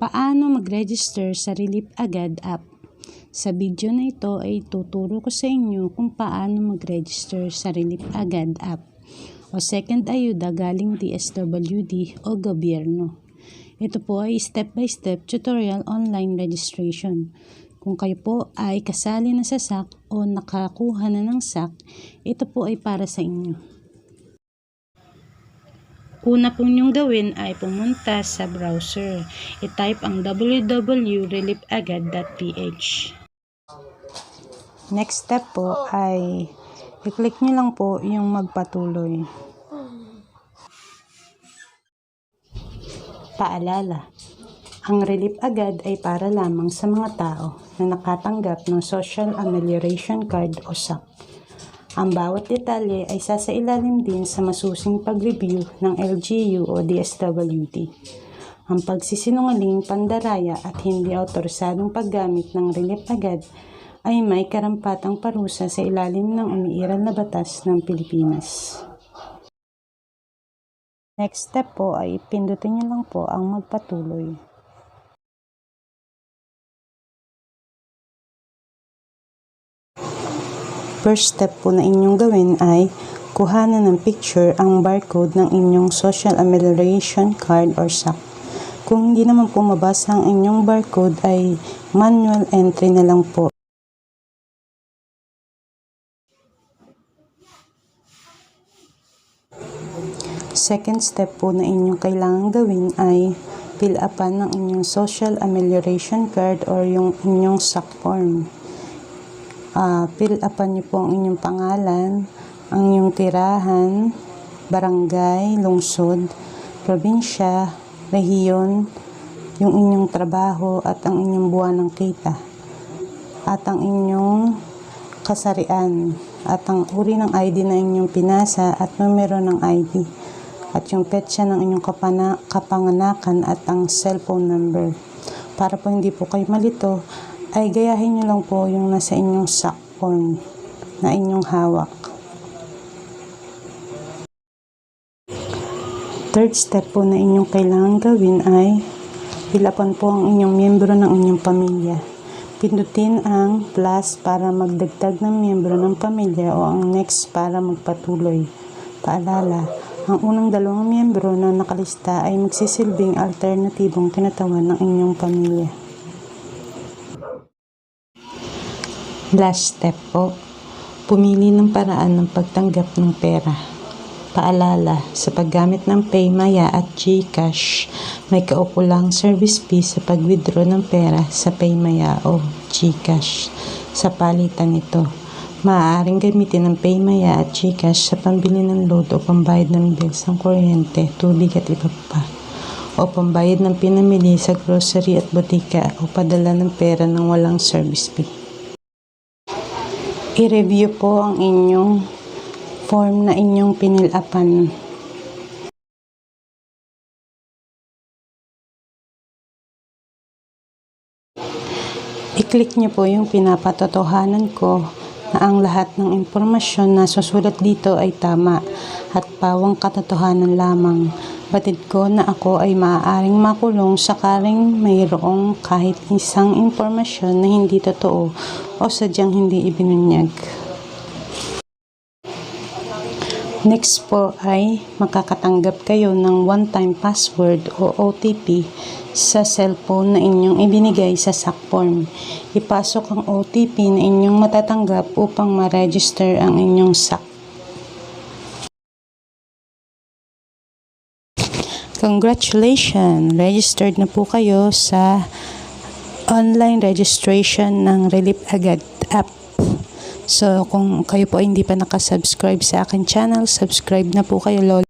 Paano mag-register sa RELIEFAGAD app? Sa video na ito ay tuturo ko sa inyo kung paano mag-register sa RELIEFAGAD app o second ayuda galing DSWD o gobyerno. Ito po ay step-by-step tutorial online registration. Kung kayo po ay kasali na sa SAP o nakakuha na ng SAP, ito po ay para sa inyo. Una po niyong gawin ay pumunta sa browser. I-type ang www.reliefagad.ph. Next step po ay i-click niyo lang po yung magpatuloy. Paalala, ang RELIEFAGAD ay para lamang sa mga tao na nakatanggap ng Social Amelioration Card o SAP. Ang bawat detalye ay sasailalim din sa masusing pag-review ng LGU o DSWD. Ang pagsisinungaling, pandaraya at hindi autorisadong paggamit ng RELIEFAGAD ay may karampatang parusa sa ilalim ng umiiral na batas ng Pilipinas. Next step po ay pindutin niyo lang po ang magpatuloy. First step po na inyong gawin ay kuhanan ng picture ang barcode ng inyong Social Amelioration Card or SAP. Kung hindi naman po mabasa ang inyong barcode ay manual entry na lang po. Second step po na inyong kailangan gawin ay fill upan ng inyong Social Amelioration Card or yung inyong SAP form. Fill upan niyo po ang inyong pangalan, ang inyong tirahan, barangay, lungsod, probinsya, rehiyon, yung inyong trabaho at ang inyong buwanang kita, at ang inyong kasarian, at ang uri ng ID na inyong pinasa at numero ng ID, at yung petsa ng inyong kapanganakan at ang cellphone number. Para po hindi po kayo malito, ay gayahin nyo lang po yung nasa inyong SAP form na inyong hawak. Third step po na inyong kailangan gawin ay fill upan po ang inyong miyembro ng inyong pamilya. Pindutin ang plus para magdagdag ng miyembro ng pamilya o ang next para magpatuloy. Paalala, ang unang dalawang miyembro na nakalista ay magsisilbing alternatibong kinatawan ng inyong pamilya. Last step po, pumili ng paraan ng pagtanggap ng pera. Paalala, sa paggamit ng PayMaya at GCash, may kaukulang service fee sa pag-withdraw ng pera sa PayMaya o GCash. Sa palitan nito, maaaring gamitin ang PayMaya at GCash sa pambili ng load o pambayad ng bills ng kuryente, tubig at iba pa, o pambayad ng pinamili sa grocery at botika o padala ng pera ng walang service fee. I-review po ang inyong form na inyong pinilapan. I-click nyo po yung pinapatotohanan ko na ang lahat ng impormasyon na susulat dito ay tama at pawang katotohanan lamang. Batid ko na ako ay maaaring makulong sakaling mayroong kahit isang impormasyon na hindi totoo o sadyang hindi ibinunyag. Next po ay makakatanggap kayo ng one-time password o OTP sa cellphone na inyong ibinigay sa SAP form. Ipasok ang OTP na inyong matatanggap upang ma-register ang inyong SAP. Congratulations! Registered na po kayo sa online registration ng RELIEFAGAD app. So, kung kayo po ay hindi pa nakasubscribe sa akin channel, subscribe na po kayo, Lolie.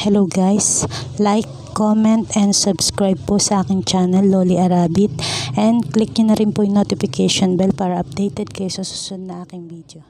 Hello guys! Like, comment, and subscribe po sa aking channel, Lolie Arabit. And click nyo na rin po yung notification bell para updated kayo sa susunod na aking video.